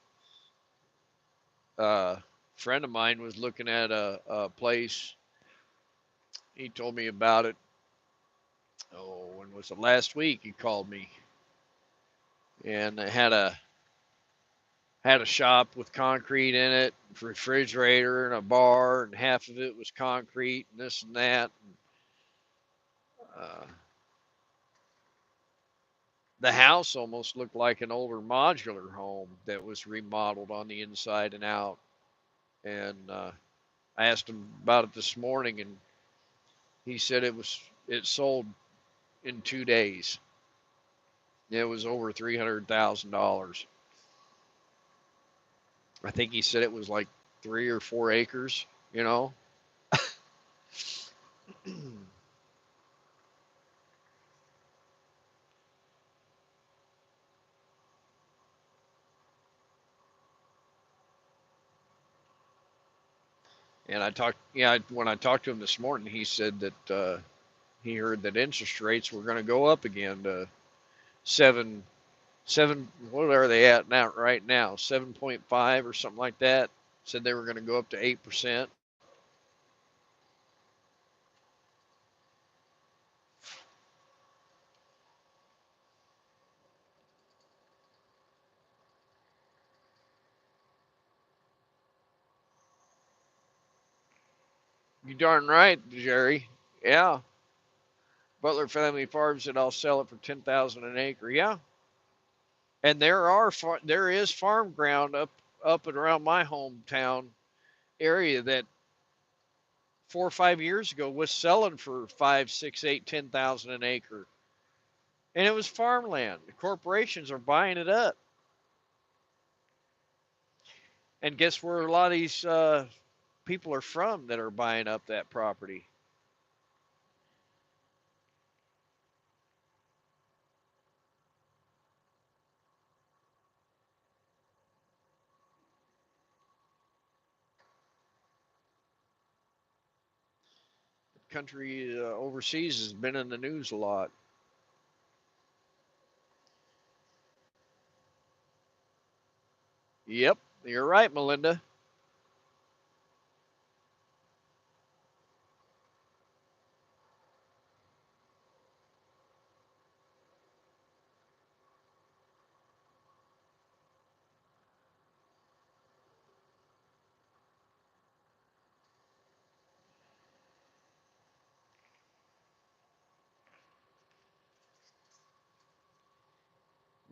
Friend of mine was looking at a place. He told me about it. Oh, when was it? Last week he called me, and it had a shop with concrete in it, refrigerator and a bar, and half of it was concrete and this and that. Uh, the house almost looked like an older modular home that was remodeled on the inside and out. And I asked him about it this morning, and he said it sold in 2 days. It was over $300,000. I think he said it was like 3 or 4 acres. You know. And when I talked to him this morning, he said that he heard that interest rates were going to go up again to seven, seven. What are they at now? Right now, 7.5 or something like that. Said they were going to go up to 8%. You darn right, Jerry. Yeah, Butler Family Farms said I'll sell it for 10,000 an acre. Yeah, and there is farm ground up and around my hometown area that 4 or 5 years ago was selling for 5, 6, 8, 10,000 an acre, and it was farmland. The corporations are buying it up, and guess where a lot of these people are from that are buying up that property? Country overseas has been in the news a lot. Yep, you're right, Melinda.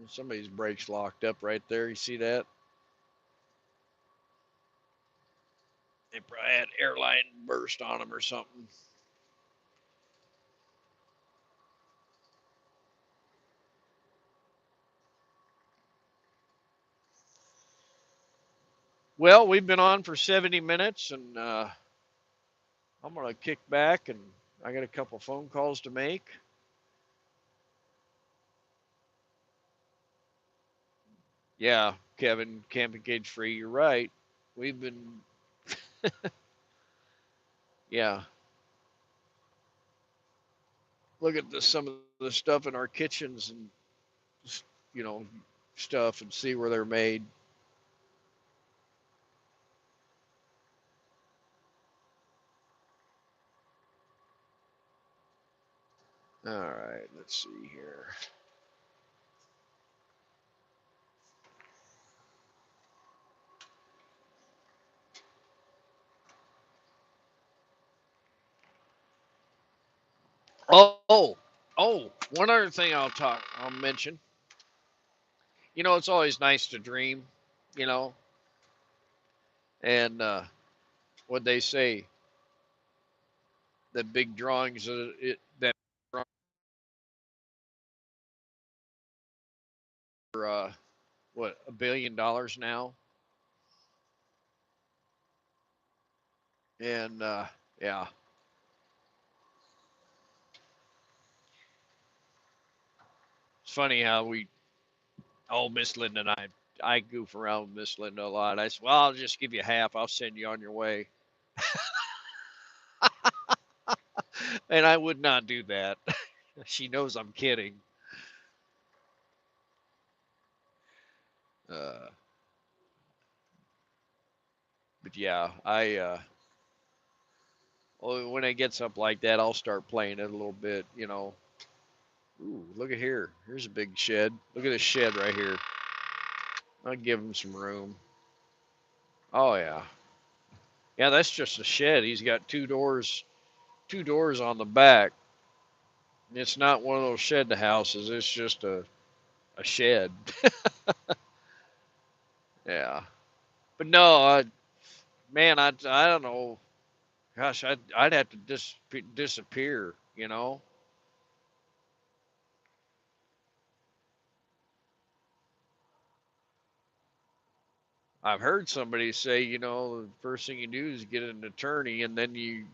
Somebody's brakes locked up right there. You see that? They probably had airline burst on them or something. Well, we've been on for 70 minutes, and I'm going to kick back, and I got a couple phone calls to make. Yeah, Kevin, camping cage free. You're right. We've been, yeah. Look at some of the stuff in our kitchens and you know stuff, and see where they're made. All right, let's see here. Oh, one other thing I'll mention. It's always nice to dream, you know, and what they say, that big drawings that are what, $1 billion now, and yeah, it's funny how Miss Linda and I goof around with Miss Linda a lot. I said, well, I'll just give you half. I'll send you on your way. And I would not do that. She knows I'm kidding. Uh, but yeah, when it gets up like that, I'll start playing it a little bit. Ooh, look at here. Here's a big shed. Look at this shed right here. I'll give him some room. Oh yeah, yeah. That's just a shed. He's got two doors on the back. It's not one of those shed houses. It's just a shed. Yeah. But no, man, I don't know. Gosh, I'd have to disappear. I've heard somebody say, the first thing you do is get an attorney, and then you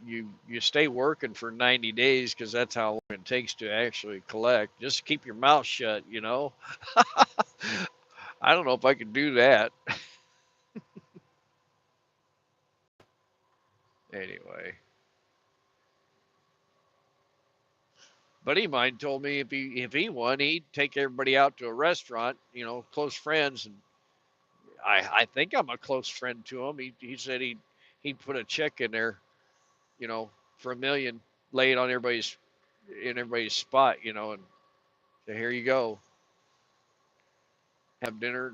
stay working for 90 days because that's how long it takes to actually collect. Just keep your mouth shut. I don't know if I could do that. Anyway, buddy of mine told me if he won, he'd take everybody out to a restaurant, close friends, and I think I'm a close friend to him. He said he'd put a check in there, for $1 million, lay it on everybody's spot, and say, here you go, have dinner.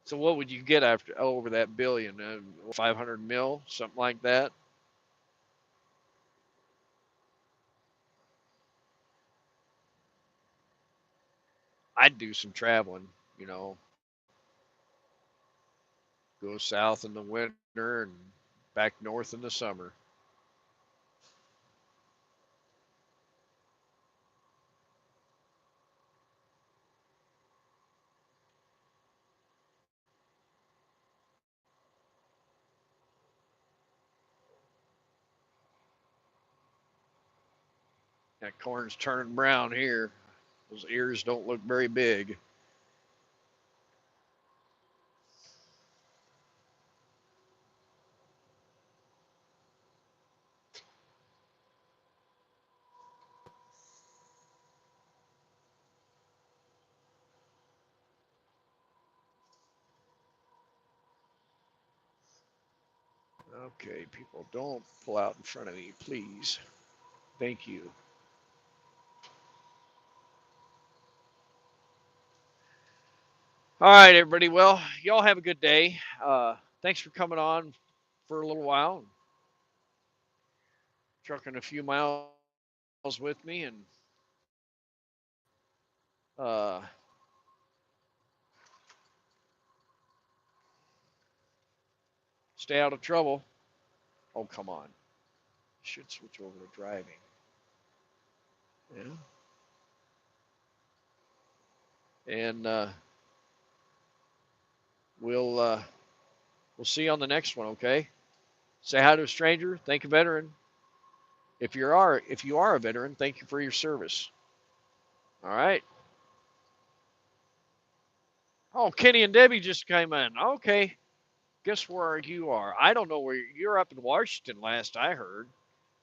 So what would you get after over that billion? 500 mil, something like that. I'd do some traveling, you know, go south in the winter and back north in the summer. That corn's turning brown here. Those ears don't look very big. Okay, people, don't pull out in front of me, please. Thank you. All right, everybody. Well, y'all have a good day. Thanks for coming on for a little while, trucking a few miles with me, and uh, stay out of trouble. Oh, come on. Should switch over to driving. Yeah. and we'll see you on the next one. Okay. Say hi to a stranger. Thank a veteran. If you are a veteran, thank you for your service. All right. Oh, Kenny and Debbie just came in. Okay. Guess where you are? I don't know where you're up in Washington. Last I heard,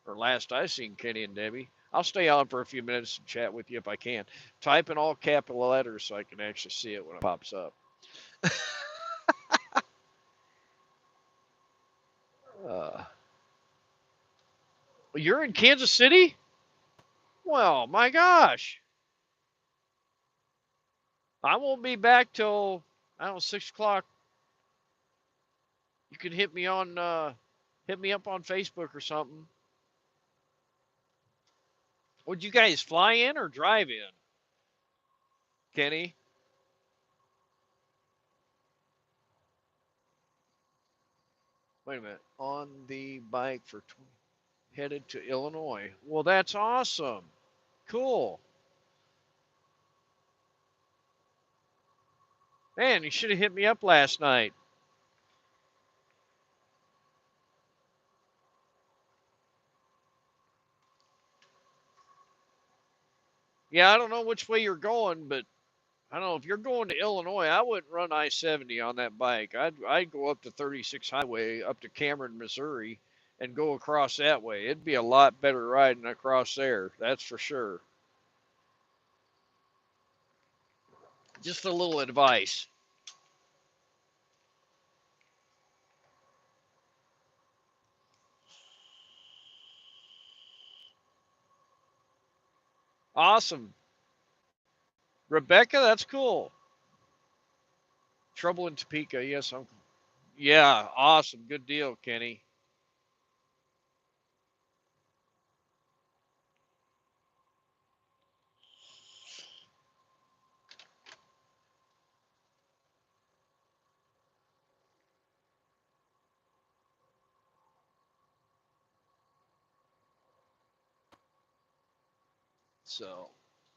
or last I seen Kenny and Debbie. I'll stay on for a few minutes and chat with you if I can. Type in all capital letters so I can actually see it when it pops up. Uh, you're in Kansas City? Well, my gosh. I won't be back till I don't know 6 o'clock. You can hit me up on Facebook or something. Would you guys fly in or drive in, Kenny? Wait a minute. On the bike for 20, headed to Illinois. Well, that's awesome. Cool. Man, you should have hit me up last night. Yeah, I don't know which way you're going, but I don't know if you're going to Illinois. I wouldn't run I-70 on that bike. I'd go up to 36 Highway up to Cameron, Missouri, and go across that way. It'd be a lot better riding across there. That's for sure. Just a little advice. Awesome, Rebecca. That's cool. Trouble in Topeka. Yes, I'm. Yeah, awesome. Good deal, Kenny. So,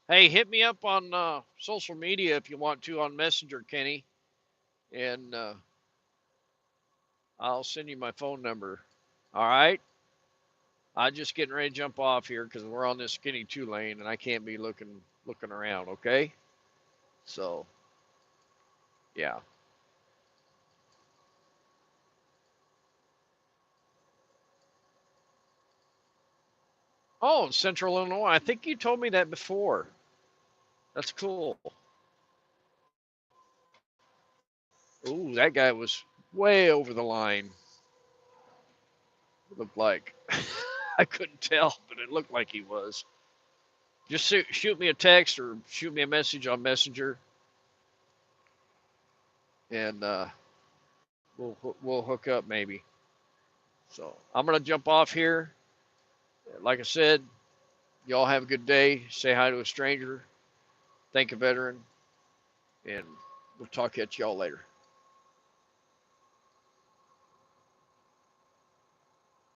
hey, hit me up on social media if you want to on Messenger, Kenny, and I'll send you my phone number. All right. I'm just getting ready to jump off here because we're on this skinny 2 lane and I can't be looking around. Okay. So, yeah. Oh, Central Illinois. I think you told me that before. That's cool. Ooh, that guy was way over the line. It looked like. I couldn't tell, but it looked like he was. Just shoot me a text or shoot me a message on Messenger, and we'll hook up maybe. So I'm gonna jump off here. Like I said, y'all have a good day. Say hi to a stranger. Thank a veteran, and we'll talk at y'all later.